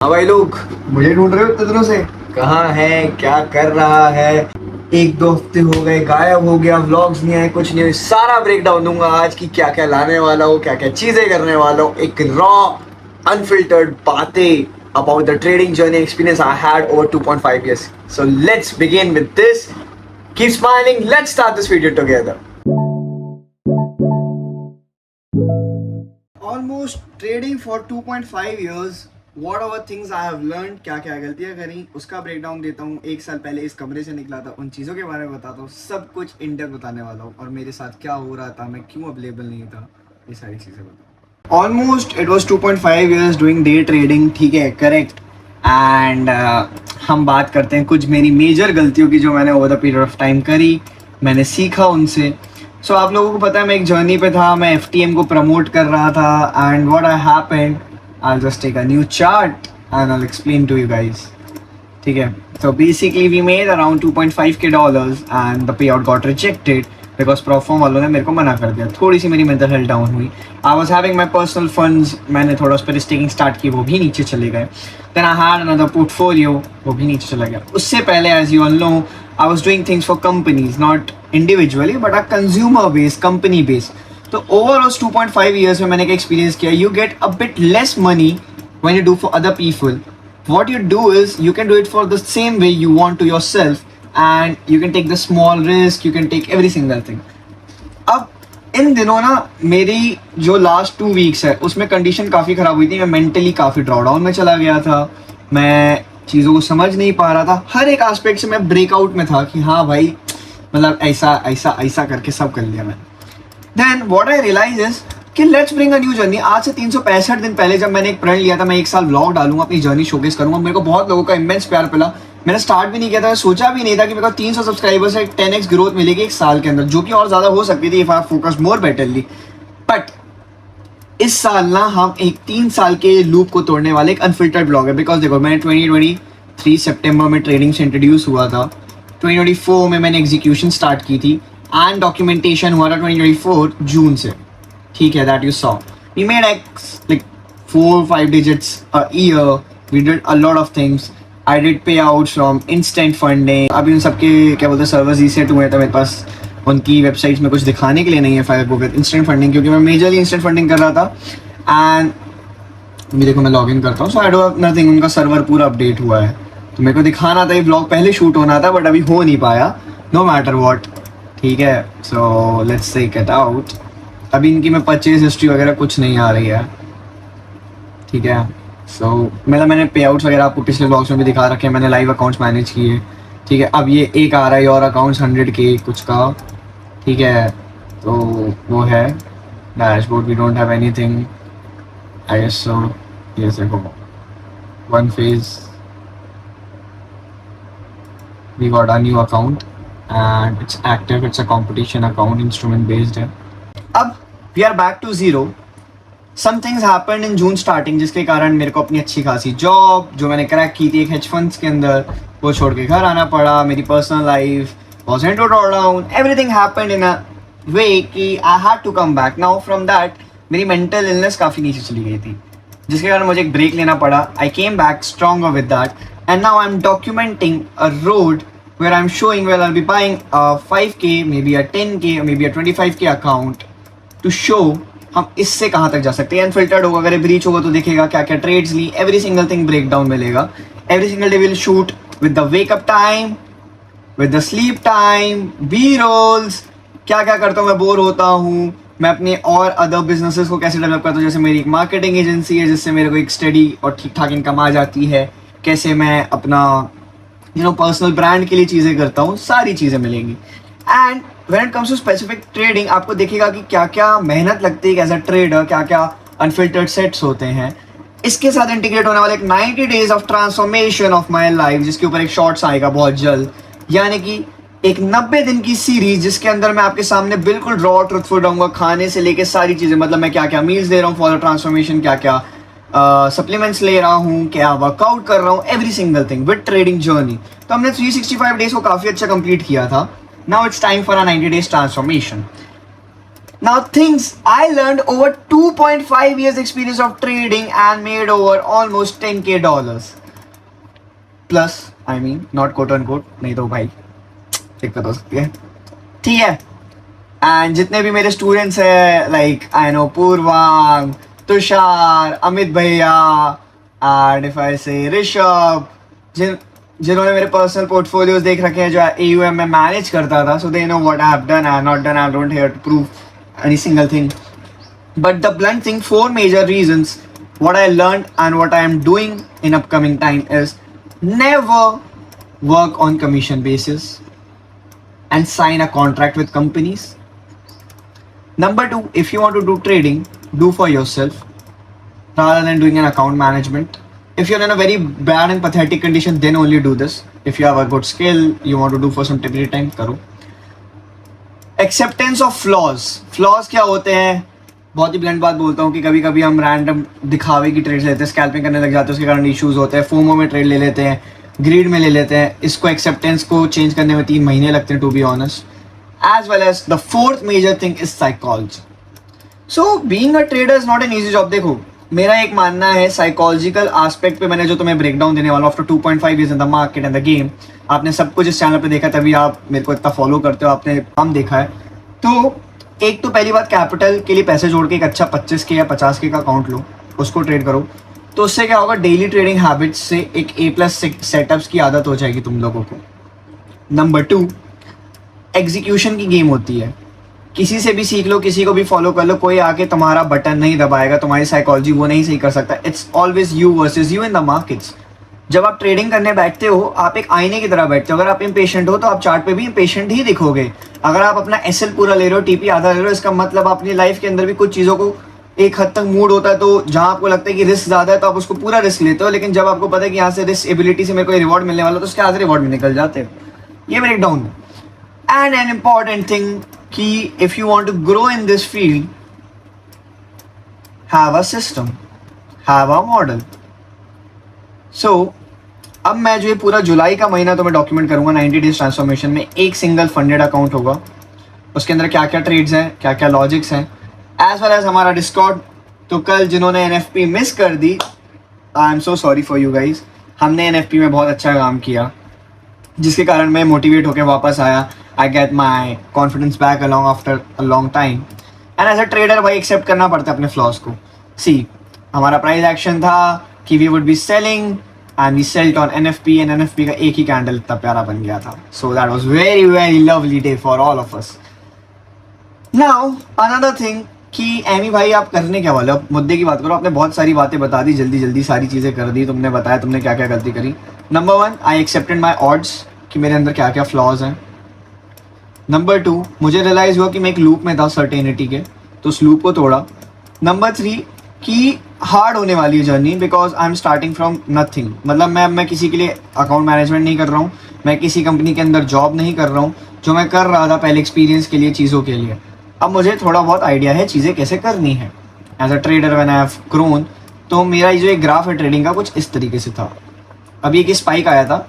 हाँ भाई लोग, मुझे ढूंढ रहे हो इतने दिनों से। कहाँ है, क्या कर रहा है? एक दो हफ्ते हो गए, गायब हो गया, व्लॉग्स नहीं आए, कुछ नहीं हुई। सारा ब्रेक डाउन दूंगा आज की, क्या क्या लाने वाला हूँ, क्या क्या चीजें करने वाला हूँ। एक रॉ अनफिल्टर्ड बातें about the trading journey experience I had over 2.5 years. So let's begin with this. Keep smiling. Let's start this video together. Almost trading for 2.5 years. What are the things I have learned? क्या क्या गलतियां करी उसका breakdown देता हूँ। एक साल पहले इस कमरे से निकला था, उन चीज़ों के बारे में बताता हूँ। सब कुछ इन डेप्थ बताने वाला हूँ और मेरे साथ क्या हो रहा था, मैं क्यों अवेलेबल नहीं था, ये सारी चीज़ें बताऊँ। Almost it was 2.5 years doing day trading, ठीक है, करेक्ट। एंड हम बात करते हैं कुछ मेरी मेजर गलतियों की जो मैंने over the period of time करी, मैंने सीखा उनसे। सो आप लोगों को पता है मैं एक जर्नी पे था, मैं FTM को प्रमोट कर रहा था। And what happened, I'll just take a new chart and I'll explain to you guys. ठीक है, so basically we made around 2.5k dollars and the payout got rejected because Profom वालों ने मेरे को मना कर दिया। थोड़ी सी मेरी mental health down हुई। I was having my personal funds, मैंने थोड़ा उस पर staking start की, वो भी नीचे चले गए। Then I had another portfolio, वो भी नीचे चला गया। उससे पहले as you all know, I was doing things for companies, not individually but a consumer based, company based. तो ओवरऑल 2.5 years में मैंने क्या एक्सपीरियंस किया, you get a bit less money when you do for other people. What you do is you can do it for the same way you want to yourself and you can take the small risk, you can take every single thing. अब इन दिनों ना मेरी जो last 2 weeks है उसमें condition काफ़ी ख़राब हुई थी. मैं मेंटली काफ़ी ड्रॉडाउन में चला गया था, मैं चीज़ों को समझ नहीं पा रहा था. हर एक एस्पेक्ट से मैं ब्रेकआउट में था कि हाँ भाई, मतलब ऐसा ऐसा ऐसा करके सब कर लिया मैंने. Then what I realize is कि let's bring a new journey. आज से 365 दिन पहले जब मैंने एक प्रण लिया था, मैं 1 साल व्लॉग डालूंगा, अपनी जर्नी शोकेस करूंगा. मेरे को बहुत लोगों का इमेंस प्यार मिला. मैंने स्टार्ट भी नहीं किया था, सोचा भी नहीं था कि मेरे को 300 सब्सक्राइबर्स से 10x ग्रोथ मिलेगी 1 साल के अंदर, जो कि और ज़्यादा हो सकती थी if I focused more betterly. But इस साल ना हम एक 3 साल के लूप को तोड़ने वाले एक अनफिल्टर्ड ब्लॉग है. बिकॉज देखो, मैंने 2023 सितंबर में ट्रेडिंग से इंट्रोड्यूस हुआ था. 2024 में मैंने एग्जीक्यूशन स्टार्ट की थी एंड डॉक्यूमेंटेशन हुआ था 2024 जून से. ठीक है, that you saw. We made like 4-5 digits a year. We did a lot of things. I did payouts from instant funding. अभी उन सबके क्या बोलते हैं सर्वर्स रीसेट हुए हैं, तो मेरे पास उनकी वेबसाइट्स में कुछ दिखाने के लिए नहीं है फायर विद इंस्टेंट फंडिंग, क्योंकि मैं मेजरली इंस्टेंट फंडिंग कर रहा था. एंड अभी देखो मैं लॉग इन करता हूँ, सो आई डोंट हैव नथिंग. उनका सर्वर पूरा अपडेट हुआ है, तो मेरे को दिखाना था, ये ब्लॉग पहले शूट होना था, बट अभी हो नहीं पाया. नो मैटर वॉट, ठीक है. So let's take it out. अभी इनकी मैं परचेज हिस्ट्री वगैरह कुछ नहीं आ रही है, ठीक है. सो मैंने पे आउट्स वगैरह आपको पिछले ब्लॉग्स में भी दिखा रखे हैं, मैंने लाइव अकाउंट्स मैनेज किए, ठीक है. अब ये एक आ रहा है और अकाउंट्स 100K कुछ का, ठीक है. तो वो है dashboard. We don't have anything I guess. So ये देखो, one phase we got a new account and it's active. It's a competition account, instrument based है. अब we are back to zero. Some things happened in June starting, जिसके कारण मेरे को अपनी अच्छी खासी जॉब जो मैंने क्रैक की थी एक hedge funds के अंदर, वो छोड़ के घर आना पड़ा. मेरी personal life was into drawdown. Everything happened in a way कि I had to come back. Now from that मेरी mental illness काफ़ी नीचे चली गई थी, जिसके कारण मुझे एक ब्रेक लेना पड़ा. I came back stronger with that and now I'm documenting a road where I'm showing where I'll be buying a 5K, maybe a 10K, or maybe a 25K account to show हम इससे कहाँ तक जा सकते हैं. Unfiltered होगा, अगर breach होगा तो दिखेगा क्या क्या ट्रेड्स ली, every single thing break down मिलेगा. Every single day will shoot with the wake up time, with the sleep time, B rolls, क्या क्या करता हूँ मैं, बोर होता हूँ मैं, अपने और अदर बिजनेसेस को कैसे डेवलप करता हूँ. जैसे मेरी एक मार्केटिंग एजेंसी है जिससे मेरे को एक स्टडी और ठीक ठाक इनकम आ जाती है. कैसे मैं अपना पर्सनल ब्रांड के लिए चीज़ें करता हूँ, सारी चीज़ें मिलेंगी. And when it comes to specific trading, आपको दिखेगा कि क्या क्या मेहनत लगती है एज अ ट्रेडर, क्या क्या अनफिल्टर्ड सेट्स होते हैं. इसके साथ इंटीग्रेट होने वाला एक 90 days of transformation of my life, जिसके ऊपर एक शॉर्ट्स आएगा बहुत जल्द. यानी कि एक 90 दिन की सीरीज जिसके अंदर मैं आपके सामने बिल्कुल रॉ ट्रुथफुल रहूँगा, खाने से लेके सारी चीज़ें. मतलब मैं क्या क्या मील्स दे रहा हूँ फॉर द ट्रांसफॉर्मेशन, क्या क्या सप्लीमेंट्स ले रहा हूँ, क्या वर्कआउट कर रहा हूँ, every single thing with trading journey. तो हमने 365 डेज को काफ़ी अच्छा कंप्लीट किया था. Now it's time for a 90 days transformation. Now things I learned over 2.5 years experience of trading and made over almost 10k dollars. Plus, I mean, not quote unquote, नहीं तो भाई दिक्कत हो सकती है, ठीक है. एंड जितने भी मेरे स्टूडेंट्स हैं, like I know Purvang, Tushar, Amit भैया, एंड इफ आई से ऋषभ, जिन्होंने मेरे पर्सनल पोर्टफोलियोज देख रखे हैं जो AUM में मैनेज करता था, so they know what I have done, I have not done, I don't here to prove any single thing. But the blunt thing, 4 major reasons what I learned and what I am doing in upcoming time is never work on commission basis and sign a contract with companies. Number 2, if you want to do trading, do for yourself rather than doing an account management. If you're in a very bad and pathetic condition, then only do this. If you have a good skill, you want to do for some temporary time, karo. Acceptance of flaws क्या होते हैं, बहुत ही blunt बात बोलता हूँ कि कभी कभी हम रैंडम दिखावे की ट्रेड लेते हैं, स्कैल्पिंग करने लग जाते हैं, उसके कारण इश्यूज होते हैं, फोमो में ट्रेड ले लेते हैं, ग्रीड में ले लेते हैं. इसको एक्सेप्टेंस को चेंज करने में 3 महीने लगते हैं, to be honest. As well as the 4th major thing is psychology. So being a trader is not an easy job. देखो, मेरा एक मानना है साइकोलॉजिकल एस्पेक्ट पे मैंने जो तुम्हें ब्रेकडाउन देने वाला हूँ after 2.5 years in the market and the game. आपने सब कुछ इस चैनल पे देखा, तभी आप मेरे को इतना फॉलो करते हो, आपने काम देखा है. तो एक तो पहली बात, कैपिटल के लिए पैसे जोड़ के एक अच्छा 25k या 50k का अकाउंट लो, उसको ट्रेड करो. तो उससे क्या होगा, डेली ट्रेडिंग हैबिट्स से एक A+ सेटअप्स की आदत हो जाएगी तुम लोगों को. नंबर 2, एग्जीक्यूशन की गेम होती है. किसी से भी सीख लो, किसी को भी फॉलो कर लो, कोई आके तुम्हारा बटन नहीं दबाएगा, तुम्हारी साइकोलॉजी वो नहीं सही कर सकता. It's always you versus you in the markets. जब आप ट्रेडिंग करने बैठते हो, आप एक आईने की तरह बैठते हो. अगर आप इम्पेशेंट हो तो आप चार्ट पे भी इम्पेशेंट ही दिखोगे. अगर आप अपना SL पूरा ले रहे हो, TP आधा ले रहे हो, इसका मतलब अपनी लाइफ के अंदर भी कुछ चीज़ों को एक हद तक मूड होता है, तो जहाँ आपको लगता है कि रिस्क ज़्यादा है तो आप उसको पूरा रिस्क लेते हो. लेकिन जब आपको पता है कि यहाँ से रिस्क एबिलिटी से मेरे को रिवॉर्ड मिलने वाला, तो उसके आधे रिवॉर्ड में निकल जाते हो. ये ब्रेक डाउन है. एंड एन इम्पॉर्टेंट थिंग कि if you want to grow in this field, have a system, have a model. So अब मैं जो ये पूरा जुलाई का महीना तो मैं डॉक्यूमेंट करूंगा 90 डेज ट्रांसफॉर्मेशन में. एक सिंगल फंडेड अकाउंट होगा, उसके अंदर क्या क्या ट्रेड्स हैं, क्या क्या लॉजिक्स हैं, एज वेल एज हमारा डिस्कॉर्ड. तो कल जिन्होंने NFP मिस कर दी, I am so sorry for you guys. हमने NFP में बहुत अच्छा काम किया, जिसके कारण मैं मोटिवेट होकर वापस आया. I get my confidence back along after a long time. And as a trader भाई एक्सेप्ट करना पड़ता है अपने फ्लॉज को. सी, हमारा प्राइस एक्शन था कि we would be selling and we sold on NFP and NFP का एक ही कैंडल इतना प्यारा बन गया था. So that was very very lovely day for all of us. Now another thing कि एमी भाई आप करने क्या वाले हो, मुद्दे की बात करो. आपने बहुत सारी बातें बता दी, जल्दी जल्दी सारी चीज़ें कर दी, तुमने बताया तुमने क्या क्या गलती करी. Number 1, I accepted my odds कि मेरे अंदर क्या क्या फ्लॉज हैं. नंबर 2, मुझे रियलाइज़ हुआ कि मैं एक लूप में था सर्टेनिटी के, तो उस लूप को तोड़ा. नंबर 3 कि हार्ड होने वाली है journey, because I am starting from nothing. मतलब मैं किसी के लिए अकाउंट मैनेजमेंट नहीं कर रहा हूँ, मैं किसी कंपनी के अंदर जॉब नहीं कर रहा हूँ, जो मैं कर रहा था पहले एक्सपीरियंस के लिए, चीज़ों के लिए. अब मुझे थोड़ा बहुत आइडिया है चीज़ें कैसे करनी है. As a trader when I have grown, तो मेरा जो एक ग्राफ है ट्रेडिंग का कुछ इस तरीके से था. अभी एक स्पाइक आया था,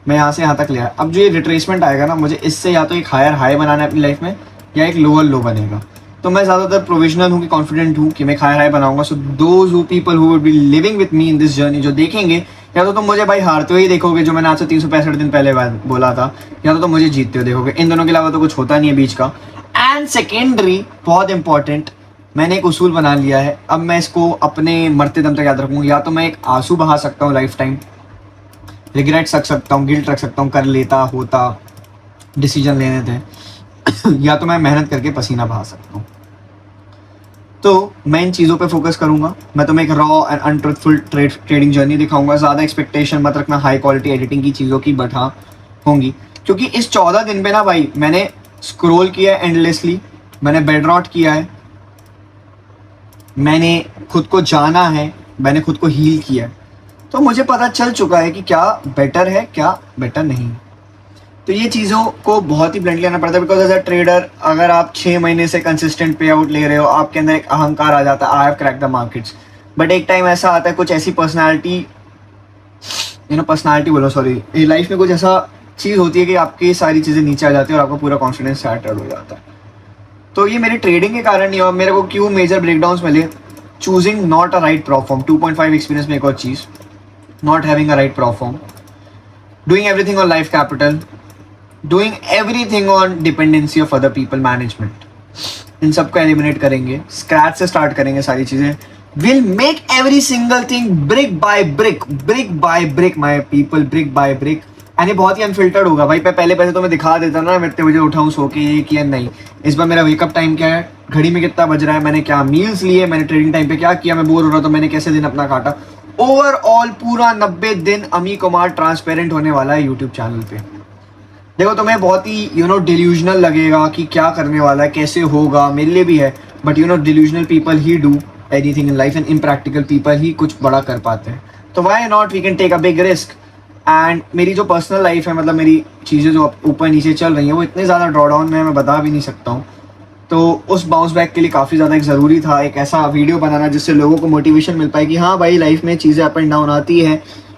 मैं यहाँ से यहाँ तक ले आया. अब जो ये रिट्रेसमेंट आएगा ना, मुझे इससे या तो एक हायर हाई बनाना है अपनी लाइफ में, या एक लोअर लो बनेगा. तो मैं ज़्यादातर प्रोविजनल हूँ कि कॉन्फिडेंट हूँ कि मैं हायर हाई बनाऊंगा. So those who people who will be living with me in this journey, जो देखेंगे, या तो तुम मुझे भाई हारते हुए ही देखोगे, जो मैंने आज से 365 दिन पहले बोला था, या तो तुम मुझे जीतते हुए देखोगे. इन दोनों के अलावा तो कुछ होता नहीं है बीच का. एंड सेकेंडरी, बहुत इंपॉर्टेंट, मैंने एक उसूल बना लिया है. अब मैं इसको अपने मरते दम तक याद रखूँगा. या तो मैं एक आंसू बहा सकता हूँ लाइफ टाइम, रिग्रेट रख सकता हूँ, गिल्ट रख सकता हूँ, कर लेता होता, डिसीजन लेने थे, या तो मैं मेहनत करके पसीना बहा सकता हूँ. तो मैं इन चीज़ों पे फोकस करूँगा. मैं तुम्हें एक रॉ एंड अनट्रुथफुल ट्रेडिंग जर्नी दिखाऊंगा. ज़्यादा एक्सपेक्टेशन मत रखना हाई क्वालिटी एडिटिंग की चीज़ों की बढ़ा होंगी, क्योंकि इस 14 दिन पे ना भाई मैंने स्क्रॉल किया है एंडलेसली, मैंने बेड रॉट किया है, मैंने खुद को जाना है, मैंने खुद को हील किया है. तो मुझे पता चल चुका है कि क्या बेटर है, क्या बेटर नहीं. तो ये चीज़ों को बहुत ही ब्लंटली लेना पड़ता है, बिकॉज एज अ ट्रेडर अगर आप 6 महीने से कंसिस्टेंट पे आउट ले रहे हो, आपके अंदर एक अहंकार आ जाता है, I have crack the markets. But एक टाइम ऐसा आता है, कुछ ऐसी पर्सनालिटी बोलो सॉरी, लाइफ में कुछ ऐसा चीज़ होती है कि आपकी सारी चीज़ें नीचे आ जाती है और आपका पूरा कॉन्फिडेंस शैटर्ड हो जाता है. तो ये मेरी ट्रेडिंग के कारण नहीं हुआ, मेरे को क्यों मेजर ब्रेकडाउन्स मिले, choosing not a right prop firm, 2.5 experience में एक और चीज़, not having a right prop firm, doing everything on life capital, doing everything on dependency of other people management, इन सबको एलिमिनेट करेंगे, स्क्रैच से स्टार्ट करेंगे सारी चीज़ें, will make every single thing brick by brick my people, brick by brick, and ये बहुत ही unfiltered होगा भाई। पहले पैसे तो मैं दिखा देता ना, मैं इतने बजे उठाऊँ सो के, ये किया नहीं। इस बार मेरा वेकअप टाइम क्या है, घड़ी में कितना बज रहा है, मैंने क्या मील्स लिए, मैंने ट्रेडिंग टाइम पे क्या किया, मैं बोर हो रहा था मैंने कैसे दिन अपना काटा। ओवरऑल पूरा 90 दिन अमी कुमार ट्रांसपेरेंट होने वाला है यूट्यूब चैनल पे। देखो तुम्हें बहुत ही डिल्यूजनल लगेगा कि क्या करने वाला है, कैसे होगा, मेरे लिए भी है, बट डिल्यूजनल पीपल ही do anything in life and impractical people ही कुछ बड़ा कर पाते हैं। तो why not, we can take a big risk. And मेरी जो पर्सनल लाइफ है, मतलब मेरी चीज़ें जो ऊपर नीचे चल रही हैं, वो इतने ज़्यादा ड्रॉडाउन में मैं बता भी नहीं सकता हूँ। तो उस बाउंस बैक के लिए काफ़ी ज़्यादा एक ज़रूरी था एक ऐसा वीडियो बनाना जिससे लोगों को मोटिवेशन मिल पाए कि हाँ भाई लाइफ में चीज़ें अप एंड डाउन आती है,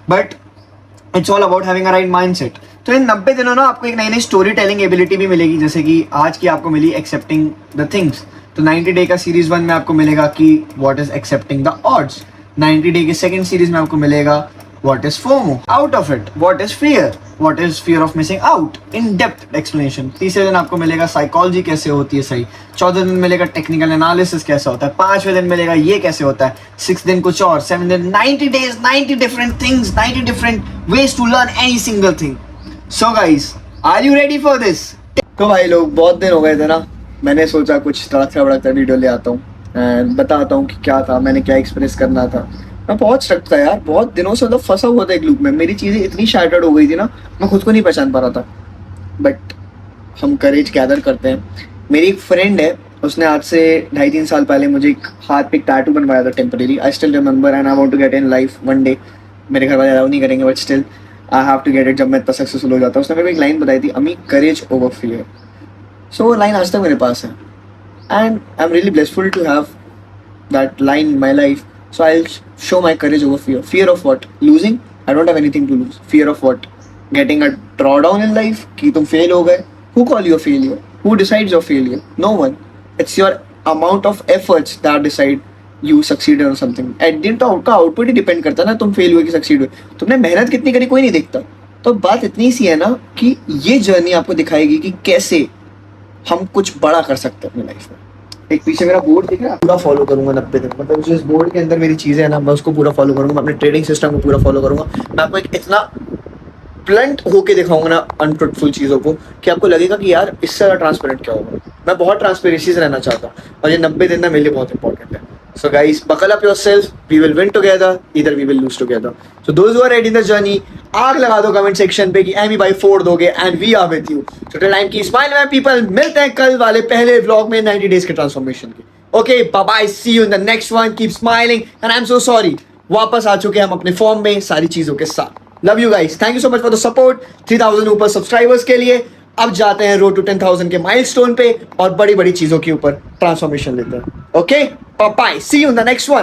but it's all about having a right mindset. तो इन 90 दिनों ना आपको एक नई नई स्टोरी टेलिंग एबिलिटी भी मिलेगी, जैसे कि आज की आपको मिली एक्सेप्टिंग द थिंग्स। तो 90 डे का सीरीज 1 में आपको मिलेगा कि what is accepting the odds. 90 day के सेकंड सीरीज में आपको मिलेगा what is FOMO, out of it, what is fear of missing out, in depth explanation। तीसरे दिन आपको मिलेगा साइकोलॉजी कैसे होती है सही, 14 दिन मिलेगा टेक्निकल एनालिसिस कैसा होता है, 5वें दिन मिलेगा ये कैसे होता है, 6 दिन कुछ और, 7 दिन 90 days 90 different things, 90 different ways to learn any single thing। So guys, are you ready for this? तो भाई लोग बहुत दिन हो गए थे ना, मैंने सोचा कुछ तड़कता भड़कता वीडियो ले आता हूँ एंड बताता हूँ कि क्या था, मैंने क्या एक्सप्रेस करना था। मैं बहुत स्ट्रक था यार, बहुत दिनों से मतलब फंसा हुआ था एक लूप में, मेरी चीज़ें इतनी शैटर्ड हो गई थी ना, मैं खुद को नहीं पहचान पा रहा था। बट हम करेज गैदर करते हैं। मेरी एक फ्रेंड है, उसने आज से 2.5-3 साल पहले मुझे एक हाथ पे एक टैटू बनवाया था temporary. I still remember and I want to get in life one day. मेरे घर वाले अलाउ नहीं करेंगे but still I have to get it जब मैं इतना सक्सेसफुल हो जाता हूँ। उसने मेरे को एक लाइन बताई थी, अमी करेज ओवर फियर। सो वो लाइन आज तक मेरे पास है and I am really blessful to have that line in my life. So I'll show my courage over fear. Fear of what? Losing? I don't have anything to lose. Fear of what? Getting a drawdown in life? कि तुम fail हो गए? Who call you a failure? Who decides your failure? No one. It's your amount of efforts that decide you succeeded on something. At the end का output ही depend करता है ना, तुम fail हुए कि succeed हुए। तुमने मेहनत कितनी करी कोई नहीं देखता। तो बात इतनी सी है ना कि ये जर्नी आपको दिखाएगी कि कैसे हम कुछ बड़ा कर सकते हैं अपनी लाइफ में। एक पीछे मेरा बोर्ड दिख रहा है, पूरा फॉलो करूंगा 90 दिन, मतलब जिस बोर्ड के अंदर मेरी चीजें है ना, मैं उसको पूरा फॉलो करूंगा, मैं अपने ट्रेडिंग सिस्टम को पूरा फॉलो करूंगा। मैं आपको एक इतना ब्लंट होके दिखाऊंगा ना अनट्रूथफुल चीजों को कि आपको लगेगा कि यार इससे ज़्यादा ट्रांसपेरेंट क्या होगा। मैं बहुत ट्रांसपेरेंसी से रहना चाहता हूँ और ये 90 दिन ना मेरे लिए बहुत इंपॉर्टेंट है। So guys, buckle up yourself. We will win together. Either we will lose together. So those who are ready in the journey, आग लगा दो कमेंट सेक्शन पे कि एमी भाई फोड़ दोगे and we are with you. So till time की smile में पीपल, मिलते हैं कल वाले पहले व्लॉग में 90 डेज के ट्रांसफॉर्मेशन की। Okay, bye bye. See you in the next one. Keep smiling and I'm so sorry. वापस आ चुके हैं हम अपने फॉर्म में सारी चीजों के साथ। Love you guys. Thank you so much for the support. 3000 ऊपर सब्सक्राइबर्स के लिए अब जाते हैं रोड टू 10,000 के माइलस्टोन पे और बड़ी बड़ी चीजों के ऊपर ट्रांसफॉर्मेशन लेते हैं। Okay, bye bye, see you in the next one.